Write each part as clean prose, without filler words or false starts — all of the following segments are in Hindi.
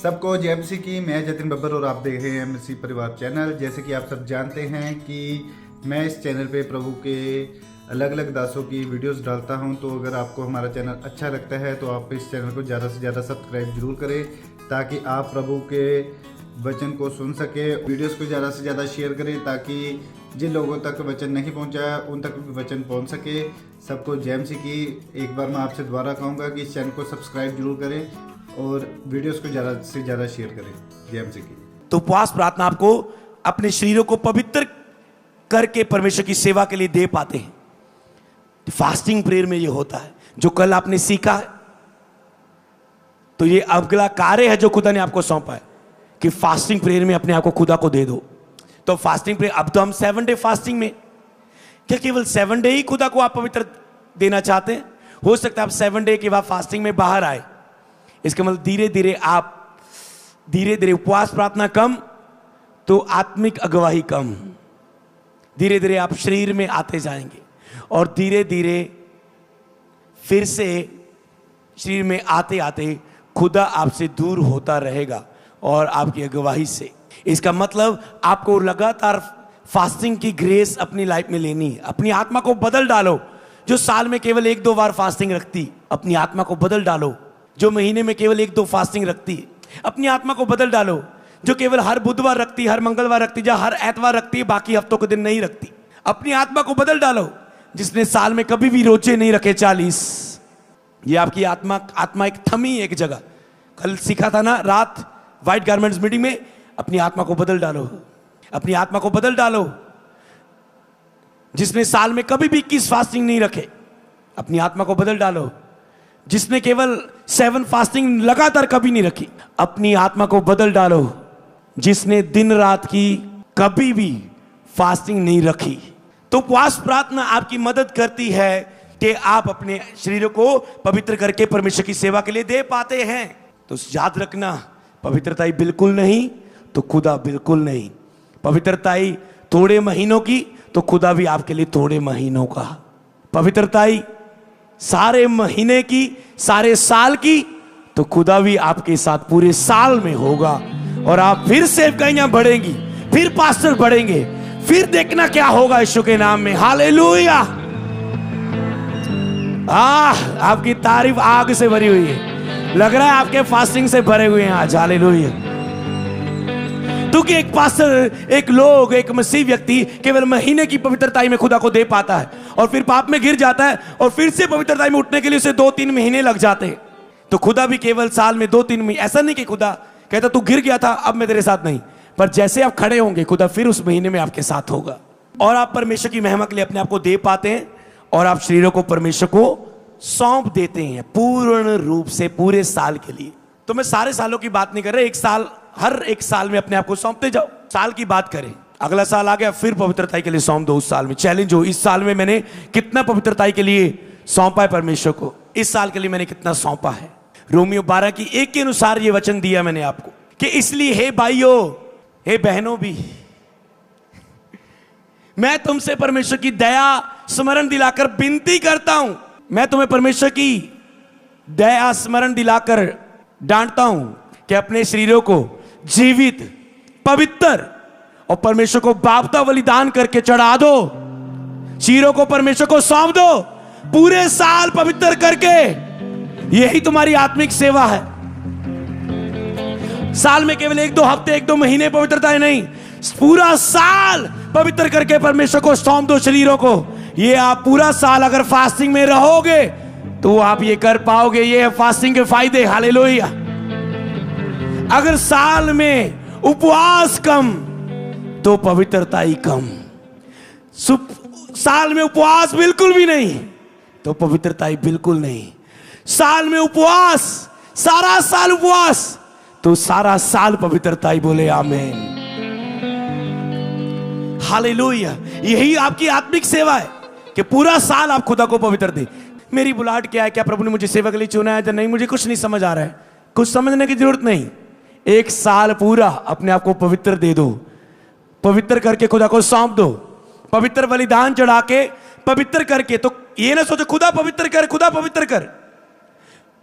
सबको जय मसीह की। मैं जतिन बब्बर और आप देख रहे हैं मसीह परिवार चैनल। जैसे कि आप सब जानते हैं कि मैं इस चैनल पे प्रभु के अलग अलग दासों की वीडियोस डालता हूं, तो अगर आपको हमारा चैनल अच्छा लगता है तो आप इस चैनल को ज़्यादा से ज़्यादा सब्सक्राइब जरूर करें, ताकि आप प्रभु के वचन को सुन सके। वीडियोस को ज़्यादा से ज़्यादा शेयर करें, ताकि जिन लोगों तक वचन नहीं पहुंचा उन तक भी वचन पहुंच सके। सबको जय मसीह की। एक बार मैं आपसे दोबारा कहूँगा कि इस चैनल को सब्सक्राइब जरूर करें और वीडियोस को ज़्यादा से ज़्यादा शेयर करें। जय मसीह की। तो उपवास प्रार्थना आपको अपने शरीरों को पवित्र करके परमेश्वर की सेवा के लिए दे पाते हैं। तो फास्टिंग प्रेयर में ये होता है जो कल आपने सीखा है। तो ये अगला कार्य है जो खुदा ने आपको सौंपा है कि फास्टिंग प्रेयर में अपने आप को खुदा को दे दो। तो फास्टिंग प्रेयर, अब तो हम 7 डे फास्टिंग में, क्या केवल 7 डे ही खुदा को आप पवित्र देना चाहते हैं? हो सकता है आप 7 डे के बाद फास्टिंग में बाहर आए। इसका मतलब धीरे धीरे उपवास प्रार्थना कम तो आत्मिक अगुवाई कम। धीरे धीरे आप शरीर में आते जाएंगे और धीरे धीरे फिर से शरीर में आते आते खुदा आपसे दूर होता रहेगा और आपकी अगुवाई से। इसका मतलब आपको लगातार फास्टिंग की ग्रेस अपनी लाइफ में लेनी है। अपनी आत्मा को बदल डालो। जो साल में केवल 1-2 बार फास्टिंग रखती, अपनी आत्मा को बदल डालो। जो महीने में केवल 1-2 फास्टिंग रखती, अपनी आत्मा को बदल डालो। जो केवल हर बुधवार रखती, हर मंगलवार रखती, या हर एतवार रखती, बाकी हफ्तों के दिन नहीं रखती, अपनी आत्मा को बदल डालो। जिसने साल में कभी भी रोजे नहीं रखे 40, ये आपकी आत्मा एक थमी एक जगह। कल सीखा था ना रात व्हाइट गारमेंट्स मीटिंग में, अपनी आत्मा को बदल डालो। अपनी आत्मा को बदल डालो। जिसने साल में कभी भी 21 फास्टिंग नहीं रखे, अपनी आत्मा को बदल डालो। जिसने केवल 7 फास्टिंग लगातार कभी नहीं रखी, अपनी आत्मा को बदल डालो। जिसने दिन रात की कभी भी फास्टिंग नहीं रखी। तो उपवास प्रार्थना आपकी मदद करती है कि आप अपने शरीर को पवित्र करके परमेश्वर की सेवा के लिए दे पाते हैं। तो याद रखना, पवित्रता ही बिल्कुल नहीं तो खुदा बिल्कुल नहीं। पवित्रता ही थोड़े महीनों की तो खुदा भी आपके लिए थोड़े महीनों का। पवित्रता ही सारे महीने की, सारे साल की, तो खुदा भी आपके साथ पूरे साल में होगा। और आप फिर सेवकाइयां बढ़ेंगी, फिर पास्टर बढ़ेंगे, फिर देखना क्या होगा यीशु के नाम में। हालेलुया। आपकी तारीफ आग से भरी हुई है। लग रहा है आपके फास्टिंग से भरे हुए हैं आज। हालेलुया। क्योंकि एक पास्टर, एक मसीह व्यक्ति केवल महीने की पवित्रता में खुदा को दे पाता है और फिर पाप में गिर जाता है और फिर से पवित्रता में उठने के लिए उसे 2-3 महीने लग जाते हैं। तो खुदा भी केवल साल में 2-3 महीने, ऐसा नहीं कि खुदा कहता तू गिर गया था अब मैं तेरे साथ नहीं, पर जैसे आप खड़े होंगे खुदा फिर उस महीने में आपके साथ होगा और आप परमेश्वर की महिमा के लिए अपने आप को दे पाते हैं और आप शरीरों को परमेश्वर को सौंप देते हैं पूर्ण रूप से पूरे साल के लिए। तो मैं सारे सालों की बात नहीं कर रहा, हर एक साल में अपने आप को सौंपते जाओ। साल की बात करें, अगला साल आ गया फिर पवित्रता के लिए सौंप दो। उस साल में चैलेंज हो, इस साल में मैंने कितना पवित्रता के लिए सौंपा है परमेश्वर को, इस साल के लिए मैंने कितना सौंपा है। रोमियो 12:1 के अनुसार ये वचन दिया मैंने आपको कि इसलिए हे भाइयों, हे बहनों भी, मैं तुमसे परमेश्वर की दया स्मरण दिलाकर विनती करता हूं। मैं तुम्हें परमेश्वर की दया स्मरण दिलाकर डांटता हूं कि अपने शरीरों को जीवित, पवित्र और परमेश्वर को बापता बलिदान करके चढ़ा दो। शरीरों को परमेश्वर को सौंप दो पूरे साल पवित्र करके। यही तुम्हारी आत्मिक सेवा है। साल में केवल 1-2 हफ्ते, 1-2 महीने पवित्रता है नहीं, पूरा साल पवित्र करके परमेश्वर को सौंप दो शरीरों को। ये आप पूरा साल अगर फास्टिंग में रहोगे तो आप ये कर पाओगे। ये है फास्टिंग के फायदे। हालेलुया। अगर साल में उपवास कम तो पवित्रता ही कम। साल में उपवास बिल्कुल भी नहीं तो पवित्रता ही बिल्कुल नहीं। साल में उपवास, सारा साल उपवास तो सारा साल पवित्रता ही। बोले आमीन। हालेलुया। यही आपकी आत्मिक सेवा है कि पूरा साल आप खुदा को पवित्र दें। मेरी बुलाहट क्या है? क्या प्रभु ने मुझे सेवा के लिए चुना है या नहीं? मुझे कुछ नहीं समझ आ रहा है। कुछ समझने की जरूरत नहीं। एक साल पूरा अपने आप को पवित्र दे दो, पवित्र करके खुदा को सौंप दो, पवित्र बलिदान चढ़ा के पवित्र करके। तो ये ना सोचो खुदा पवित्र कर, खुदा पवित्र कर।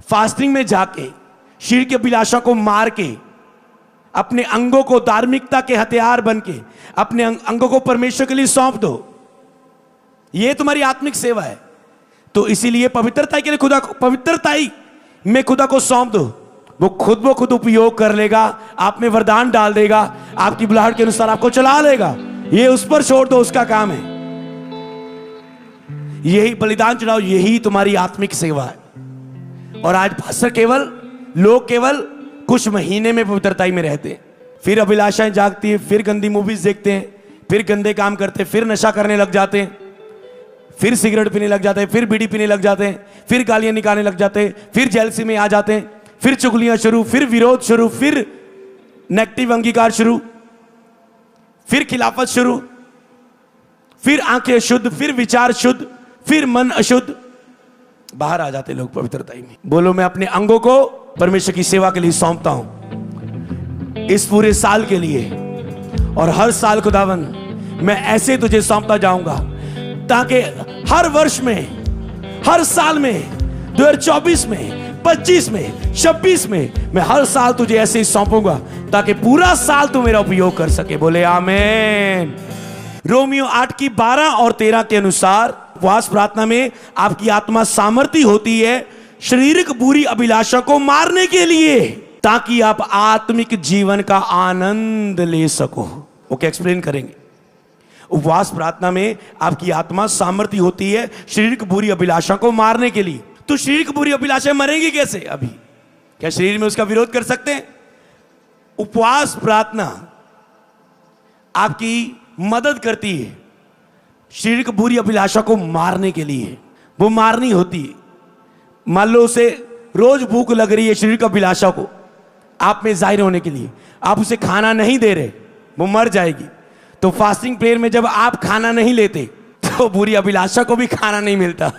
फास्टिंग में जाके शरीर की अभिलाषा को मार के अपने अंगों को धार्मिकता के हथियार बन के अपने अंगों को परमेश्वर के लिए सौंप दो। यह तुम्हारी आत्मिक सेवा है। तो इसीलिए पवित्रता के लिए पवित्रता में खुदा को सौंप दो। वो खुद उपयोग कर लेगा, आप में वरदान डाल देगा, आपकी बुलाहट के अनुसार आपको चला लेगा। ये उस पर छोड़ दो, उसका काम है। यही बलिदान चढ़ाओ, यही तुम्हारी आत्मिक सेवा है। और आज लोग केवल कुछ महीने में पवित्रता में रहते हैं, फिर अभिलाषाएं जागती है, फिर गंदी मूवीज देखते हैं, फिर गंदे काम करते हैं, फिर नशा करने लग जाते हैं, फिर सिगरेट पीने लग जाते हैं, फिर बीड़ी पीने लग जाते हैं, फिर गालियां निकालने लग जाते हैं, फिर जेलसी में आ जाते हैं, फिर चुगलियां शुरू, फिर विरोध शुरू, फिर नेगेटिव अंगीकार शुरू, फिर खिलाफत शुरू, फिर आंखें शुद्ध, फिर विचार शुद्ध, फिर मन अशुद्ध। बाहर आ जाते लोग पवित्रता में। बोलो, मैं अपने अंगों को परमेश्वर की सेवा के लिए सौंपता हूं, इस पूरे साल के लिए। और हर साल खुदावन मैं ऐसे तुझे सौंपता जाऊंगा, ताकि हर वर्ष में, हर साल में, 2024 में, 25 में, 26 में, मैं हर साल तुझे ऐसे ही सौंपूंगा, ताकि पूरा साल तू मेरा उपयोग कर सके। बोले आमीन। रोमियो 8 की 12 और 13 के अनुसार उपवास प्रार्थना में आपकी आत्मा सामर्थी होती है शारीरिक बुरी अभिलाषा को मारने के लिए, ताकि आप आत्मिक जीवन का आनंद ले सको। ओके, एक्सप्लेन करेंगे। उपवास प्रार्थना में आपकी आत्मा सामर्थी होती है शारीरिक बुरी अभिलाषा को मारने के लिए। तो शारीरिक बुरी अभिलाषा मरेंगी कैसे? अभी क्या शरीर में उसका विरोध कर सकते हैं? उपवास प्रार्थना आपकी मदद करती है शारीरिक बुरी अभिलाषा को मारने के लिए। वो मारनी होती है। मान लो उसे रोज भूख लग रही है शारीरिक अभिलाषा को आप में जाहिर होने के लिए, आप उसे खाना नहीं दे रहे, वो मर जाएगी। तो फास्टिंग प्रेयर में जब आप खाना नहीं लेते तो बुरी अभिलाषा को भी खाना नहीं मिलता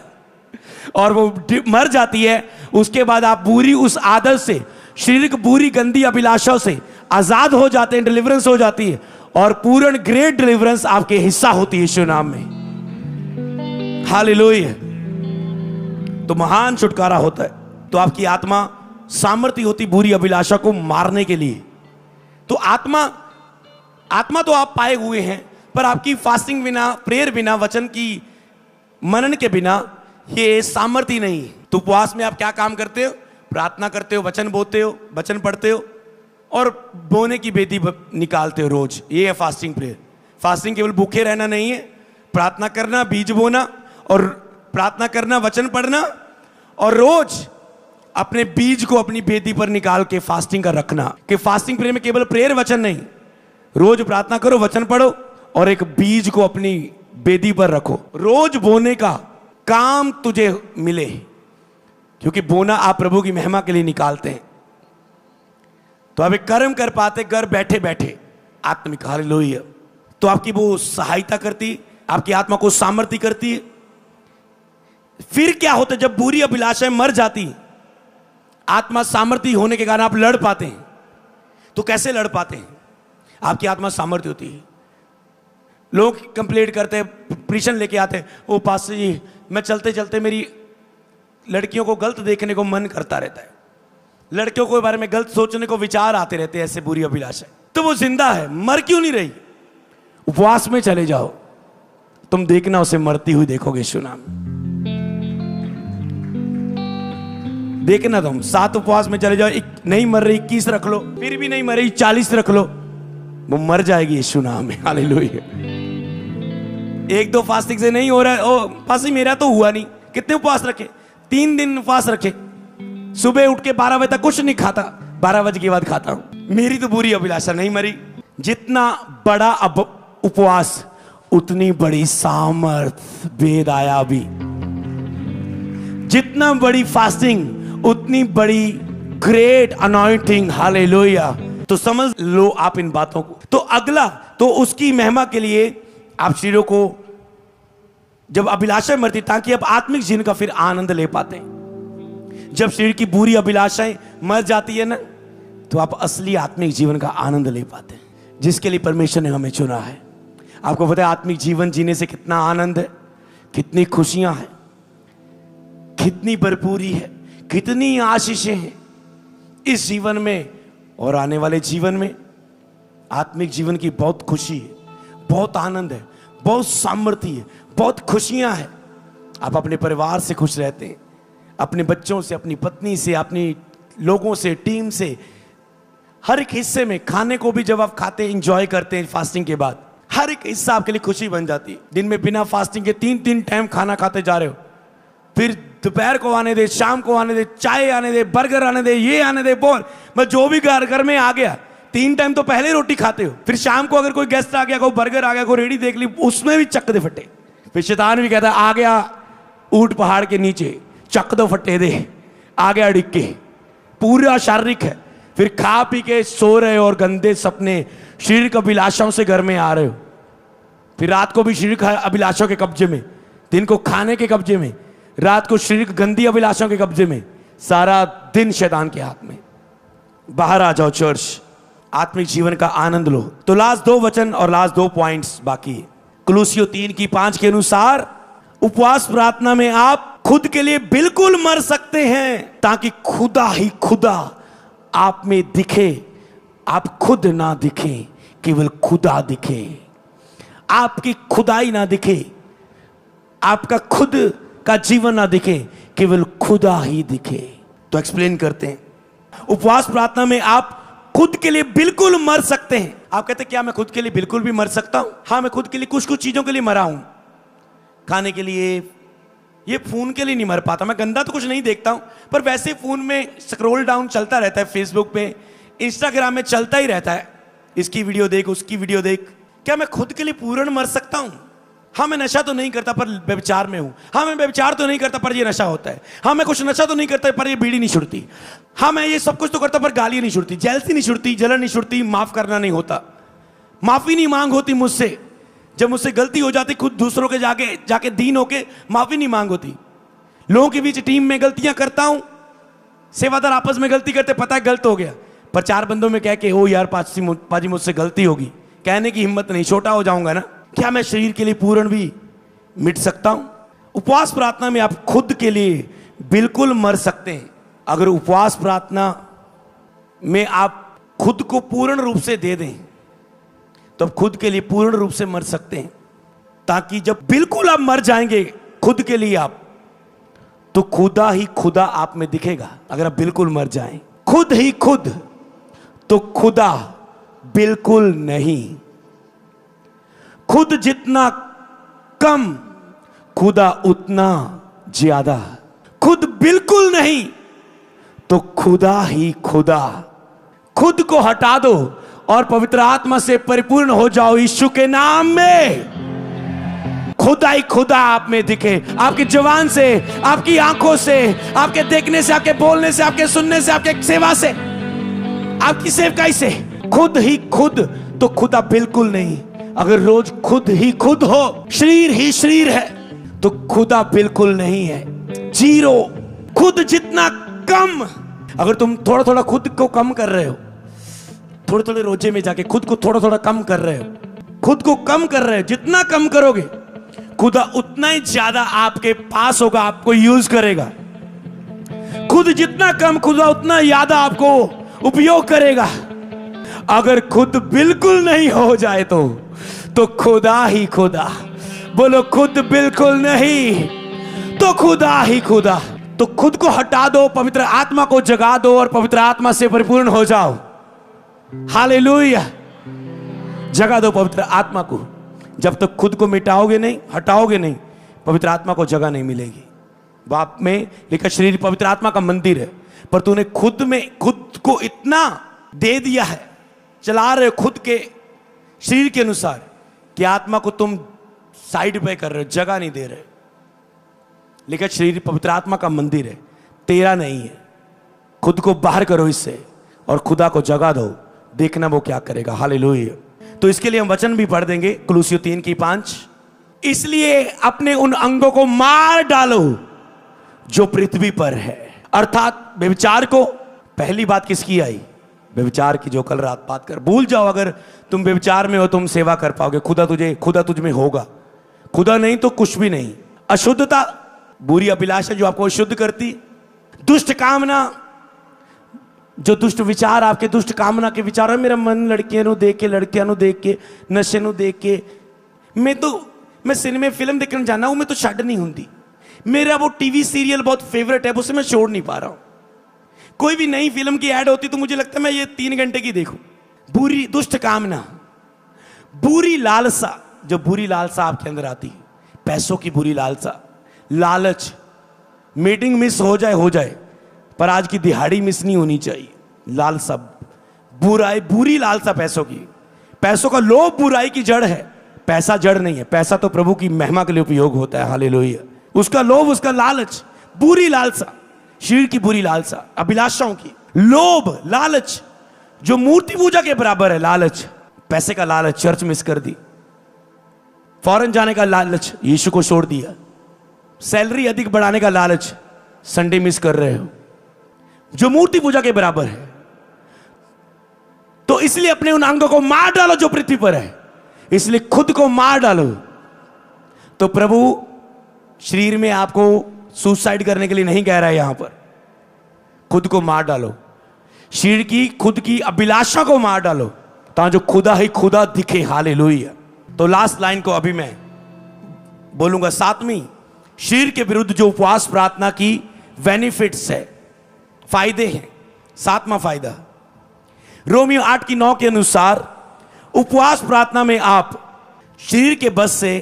और वो मर जाती है। उसके बाद आप बुरी उस आदत से, शारीरिक बुरी गंदी अभिलाषाओं से आजाद हो जाते हैं, डिलीवरेंस हो जाती है और पूर्ण ग्रेट डिलीवरेंस आपके हिस्सा होती है यीशु नाम में। हालेलुया। तो महान छुटकारा होता है। तो आपकी आत्मा सामर्थ्य होती बुरी अभिलाषा को मारने के लिए। तो आत्मा तो आप पाए हुए हैं, पर आपकी फास्टिंग बिना, प्रेयर बिना, वचन की मनन के बिना ये सामर्थ्य नहीं। तो उपवास में आप क्या काम करते हो? प्रार्थना करते हो, वचन बोलते हो, वचन पढ़ते हो और बोने की बेदी निकालते हो रोज। ये है फास्टिंग प्रेयर। फास्टिंग केवल भूखे रहना नहीं है, प्रार्थना करना, बीज बोना और प्रार्थना करना, वचन पढ़ना और रोज अपने बीज को अपनी बेदी पर निकाल के फास्टिंग का रखना। कि फास्टिंग प्रेयर में केवल प्रेयर वचन नहीं, रोज प्रार्थना करो, वचन पढ़ो और एक बीज को अपनी बेदी पर रखो। रोज बोने का काम तुझे मिले, क्योंकि बोना आप प्रभु की महिमा के लिए निकालते हैं। तो आप एक कर्म कर पाते घर बैठे बैठे आत्मिक। हालेलुया। तो आपकी वो सहायता करती, आपकी आत्मा को सामर्थ्य करती है। फिर क्या होता है? जब बुरी अभिलाषाएं मर जाती, आत्मा सामर्थ्य होने के कारण आप लड़ पाते हैं। तो कैसे लड़ पाते हैं? आपकी आत्मा सामर्थ्य होती है। लोग कंप्लेंट करते हैं, प्रीशन लेके आते हैं, ओ पास्टर जी मैं चलते चलते मेरी लड़कियों को गलत देखने को मन करता रहता है, लड़कियों के बारे में गलत सोचने को विचार आते रहते हैं, ऐसे बुरी अभिलाषा। तो वो जिंदा है, मर क्यों नहीं रही? उपवास में चले जाओ, तुम देखना उसे मरती हुई देखोगे यीशु नाम। देखना तुम 7 उपवास में चले जाओ, नहीं मर रही 21 रख लो, फिर भी नहीं मर रही 40 रख लो, वो मर जाएगी यीशु नाम में। हालेलुया। 1-2 फास्टिंग से नहीं हो रहा है, ओ फास्टिंग मेरा तो हुआ नहीं। कितने उपवास रखे? 3 दिन उपवास रखे। सुबह उठ के 12 बजे तक कुछ नहीं खाता, 12 बजे के बाद खाता हूं। मेरी तो बुरी अभिलाषा नहीं मरी। जितना बड़ा उपवास उतनी बड़ी सामर्थ। वेद आया अभी। जितना बड़ी फास्टिंग उतनी बड़ी ग्रेट अनॉइंटिंग। हालेलुया। तो समझ लो आप इन बातों को। तो अगला, तो उसकी महिमा के लिए आप शरीरों को जब अभिलाषाएं मरती, ताकि आप आत्मिक जीवन का फिर आनंद ले पाते हैं। जब शरीर की बुरी अभिलाषाएं मर जाती है ना, तो आप असली आत्मिक जीवन का आनंद ले पाते हैं, जिसके लिए परमेश्वर ने हमें चुना है। आपको पता है आत्मिक जीवन जीने से कितना आनंद है, कितनी खुशियां हैं, कितनी भरपूरी है, कितनी आशीषें हैं इस जीवन में और आने वाले जीवन में। आत्मिक जीवन की बहुत खुशी है, बहुत आनंद है, बहुत सामर्थ्य है, बहुत खुशियां हैं। आप अपने परिवार से खुश रहते हैं, अपने बच्चों से, अपनी पत्नी से, अपनी लोगों से, टीम से, हर एक हिस्से में। खाने को भी जब आप खाते हैं, एंजॉय करते हैं फास्टिंग के बाद, हर एक हिस्सा आपके लिए खुशी बन जाती है। दिन में बिना फास्टिंग के 3-3 टाइम खाना खाते जा रहे हो, फिर दोपहर को आने दे, शाम को आने दे, चाय आने दे, बर्गर आने दे, ये आने दे, बोल मैं जो भी घर में आ गया 3 टाइम तो पहले रोटी खाते हो, फिर शाम को अगर कोई गेस्ट आ गया, कोई बर्गर आ गया, कोई रेडी देख ली, उसमें भी चक दे फटे। फिर शैतान भी कहता है आ गया ऊंट पहाड़ के नीचे, चक दो फटे दे, आ गया डिग के, पूरा शारीरिक है। फिर खा पी के सो रहे हो और गंदे सपने शरीर की अभिलाषाओं से घर में आ रहे हो, फिर रात को भी शरीर की अभिलाषाओं के कब्जे में, दिन को खाने के कब्जे में, रात को शरीर की गंदी अभिलाषाओं के कब्जे में, सारा दिन शैतान के हाथ में। बाहर आ जाओ चर्च, आत्मिक जीवन का आनंद लो। तो लास्ट 2 वचन और लास्ट 2 पॉइंट्स बाकी है। कुलुसियों 3:5 के अनुसार उपवास प्रार्थना में आप खुद के लिए बिल्कुल मर सकते हैं, ताकि खुदा ही खुदा आप में दिखे। आप खुद ना दिखे, केवल खुदा दिखे। आपकी खुदाई ना दिखे, आपका खुद का जीवन ना दिखे, केवल खुदा ही दिखे। तो एक्सप्लेन करते हैं। उपवास प्रार्थना में आप खुद के लिए बिल्कुल मर सकते हैं। आप कहते हैं क्या मैं खुद के लिए बिल्कुल भी मर सकता हूं? हाँ, मैं खुद के लिए कुछ कुछ चीजों के लिए मरा हूं। खाने के लिए, ये फोन के लिए नहीं मर पाता। मैं गंदा तो कुछ नहीं देखता हूं, पर वैसे फोन में स्क्रॉल डाउन चलता रहता है, फेसबुक पे, इंस्टाग्राम में चलता ही रहता है, इसकी वीडियो देख, उसकी वीडियो देख। क्या मैं खुद के लिए पूर्ण मर सकता हूं? हाँ, मैं नशा तो नहीं करता पर व्यभिचार में हूं। हाँ, मैं व्यभिचार तो नहीं करता पर ये नशा होता है। हाँ, मैं कुछ नशा तो नहीं करता पर ये बीड़ी नहीं छुड़ती। हाँ, मैं ये सब कुछ तो करता पर गाली नहीं छुड़ती, जेलसी नहीं छुड़ती, जलन नहीं छुड़ती, माफ करना नहीं होता, माफी नहीं मांग होती मुझसे। जब मुझसे गलती हो जाती, खुद दूसरों के जाके दीन होके माफी नहीं मांग होती। लोगों के बीच टीम में गलतियां करता हूं, सेवादार आपस में गलती करते, पता है गलत हो गया, पर 4 बंदों में कह के ओ यार पाजी मुझसे गलती होगी, कहने की हिम्मत नहीं, छोटा हो जाऊंगा ना। क्या मैं शरीर के लिए पूर्ण भी मिट सकता हूं? उपवास प्रार्थना में आप खुद के लिए बिल्कुल मर सकते हैं। अगर उपवास प्रार्थना में आप खुद को पूर्ण रूप से दे दें, तो आप खुद के लिए पूर्ण रूप से मर सकते हैं, ताकि जब बिल्कुल आप मर जाएंगे खुद के लिए आप, तो खुदा ही खुदा आप में दिखेगा। अगर आप बिल्कुल मर जाएं, खुद ही खुद, तो खुदा बिल्कुल नहीं। खुद जितना कम, खुदा उतना ज्यादा। खुद बिल्कुल नहीं, तो खुदा ही खुदा। खुद को हटा दो और पवित्र आत्मा से परिपूर्ण हो जाओ यीशु के नाम में। खुदा ही खुदा आप में दिखे, आपकी जुबान से, आपकी आंखों से, आपके देखने से, आपके बोलने से, आपके सुनने से, आपके सेवा से, आपकी सेवकाई से। खुद ही खुद, तो खुदा बिल्कुल नहीं। अगर रोज खुद ही खुद हो, शरीर ही शरीर है, तो खुदा बिल्कुल नहीं है, जीरो। खुद जितना कम, अगर तुम थोड़ा थोड़ा खुद को कम कर रहे हो, थोड़े थोड़े रोजे में जाके खुद को थोड़ा थोड़ा कम कर रहे हो, खुद को कम कर रहे हो, जितना कम करोगे खुदा उतना ही ज्यादा आपके पास होगा, आपको यूज करेगा। खुद जितना कम, खुदा उतना ज्यादा आपको उपयोग करेगा। अगर खुद बिल्कुल नहीं हो जाए तो खुदा ही खुदा। बोलो, खुद बिल्कुल नहीं तो खुदा ही खुदा। तो खुद को हटा दो, पवित्र आत्मा को जगा दो और पवित्र आत्मा से परिपूर्ण हो जाओ। हालेलुया। जगा दो पवित्र आत्मा को। जब तक खुद को मिटाओगे नहीं, हटाओगे नहीं, पवित्र आत्मा को जगह नहीं मिलेगी। बाप में लिखा शरीर पवित्र आत्मा का मंदिर है, पर तूने खुद को इतना दे दिया है, चला रहे हो खुद के शरीर के अनुसार, कि आत्मा को तुम साइड पे कर रहे हो, जगह नहीं दे रहे। लिखा शरीर पवित्र आत्मा का मंदिर है, तेरा नहीं है। खुद को बाहर करो इससे और खुदा को जगह दो, देखना वो क्या करेगा। हालेलुया। तो इसके लिए हम वचन भी पढ़ देंगे, कुलुसियों 3:5। इसलिए अपने उन अंगों को मार डालो जो पृथ्वी पर है, अर्थात व्यभिचार को। पहली बात किसकी आई? व्यभिचार की, जो कल रात बात कर। भूल जाओ, अगर तुम व्यभिचार में हो तुम सेवा कर पाओगे। खुदा तुझ में होगा, खुदा नहीं तो कुछ भी नहीं। अशुद्धता, बुरी अभिलाषा जो आपको अशुद्ध करती, दुष्ट कामना, जो दुष्ट विचार, आपके दुष्ट कामना के विचार है, मेरा मन लड़कियां ਨੂੰ देख के, लड़कियां ਨੂੰ देख के, नशे ਨੂੰ देख के, मैं सिनेमा फिल्म देखने जाना हूं, मैं तो छड़ नहीं होती। मेरा वो टीवी सीरियल बहुत फेवरेट है, उसे मैं छोड़ नहीं पा रहा हूं। कोई भी नई फिल्म की ऐड होती तो मुझे लगता है मैं ये 3 घंटे की देखूं। बुरी दुष्ट कामना, बुरी लालसा, जो बुरी लालसा आपके अंदर आती है, पैसों की बुरी लालसा, लालच। मीटिंग मिस हो जाए, पर आज की दिहाड़ी मिस नहीं होनी चाहिए। लालसा, बुराई, बुरी लालसा पैसों की। पैसों का लोभ बुराई की जड़ है। पैसा जड़ नहीं है, पैसा तो प्रभु की महिमा के लिए उपयोग होता है। हालेलुया। उसका लोभ, उसका लालच, बुरी लालसा, शरीर की बुरी लालसा, अभिलाषाओं की लोभ, लालच, जो मूर्ति पूजा के बराबर है। लालच, पैसे का लालच, चर्च मिस कर दी। फॉरेन जाने का लालच, यीशु को छोड़ दिया। सैलरी अधिक बढ़ाने का लालच, संडे मिस कर रहे हो, जो मूर्ति पूजा के बराबर है। तो इसलिए अपने उन अंगों को मार डालो जो पृथ्वी पर है, इसलिए खुद को मार डालो। तो प्रभु शरीर में आपको सुसाइड करने के लिए नहीं कह रहा है, यहां पर खुद को मार डालो। शरीर की, खुद की अभिलाषा को मार डालो, ताकि जो खुदा ही खुदा दिखे। हालेलुया। तो लास्ट लाइन को अभी मैं बोलूंगा, 7वीं, शरीर के विरुद्ध जो उपवास प्रार्थना की बेनिफिट्स है, फायदे हैं। 7वां फायदा, रोमियो 8:9 के अनुसार उपवास प्रार्थना में आप शरीर के बस से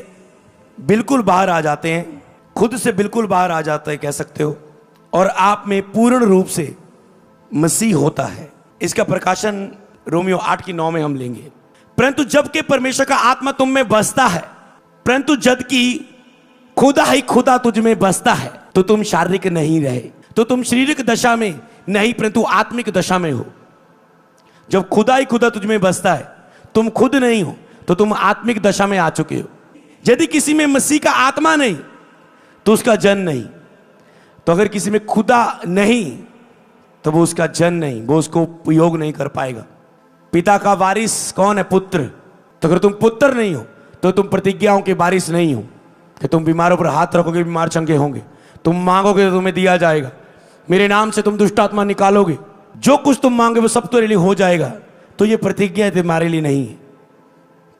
बिल्कुल बाहर आ जाते हैं, खुद से बिल्कुल बाहर आ जाते हैं, कह सकते हो, और आप में पूर्ण रूप से मसीह होता है। इसका प्रकाशन रोमियो 8:9 में हम लेंगे। परंतु जबकि परमेश्वर का आत्मा तुम में बसता है, परंतु जबकि खुदा ही खुदा तुझ में बसता है, तो तुम शारीरिक नहीं रहे, तो तुम शारीरिक दशा में नहीं परंतु आत्मिक दशा में हो। जब खुदा ही खुदा तुझ में बसता है, तुम खुद नहीं हो, तो तुम आत्मिक दशा में आ चुके हो। यदि किसी में मसीह का आत्मा नहीं तो उसका जन नहीं। तो अगर किसी में खुदा नहीं तो वो उसका जन नहीं, वो उसको उपयोग नहीं कर पाएगा। पिता का वारिस कौन है? पुत्र। तो अगर तुम पुत्र नहीं हो तो तुम प्रतिज्ञाओं के वारिस नहीं हो कि तुम बीमारों पर हाथ रखोगे, बीमार चंगे होंगे, तुम मांगोगे तो तुम्हें दिया जाएगा, मेरे नाम से तुम दुष्ट आत्मा निकालोगे, जो कुछ तुम मांगे वो सब तुम्हारे लिए हो जाएगा। तो ये प्रतिज्ञा तुम्हारे लिए नहीं है।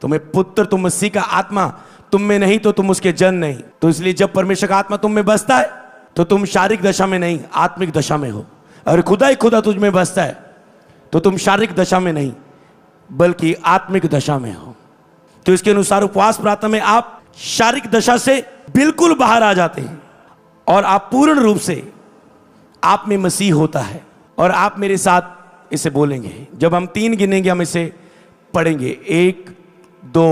तुम्हें पुत्र, तुम मसीह का आत्मा तुम में नहीं तो तुम उसके जन नहीं। तो इसलिए जब परमेश्वर का आत्मा तुम में बसता है तो तुम शारीरिक दशा में नहीं, आत्मिक दशा में हो। और खुदा ही खुदा तुझ में बसता है तो तुम शारीरिक दशा में नहीं बल्कि आत्मिक दशा में हो। तो इसके अनुसार उपवास प्रार्थना में आप शारीरिक दशा से बिल्कुल बाहर आ जाते हैं और आप पूर्ण रूप से, आप में मसीह होता है। और आप मेरे साथ इसे बोलेंगे, जब हम 3 गिनेंगे हम इसे पढ़ेंगे, 1 2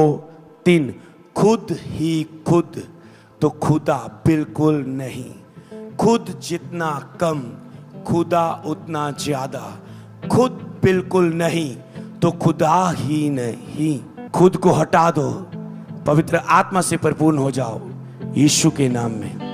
3। खुद ही खुद तो खुदा बिल्कुल नहीं, खुद जितना कम खुदा उतना ज्यादा, खुद बिल्कुल नहीं तो खुदा ही नहीं। खुद को हटा दो, पवित्र आत्मा से परिपूर्ण हो जाओ यीशु के नाम में।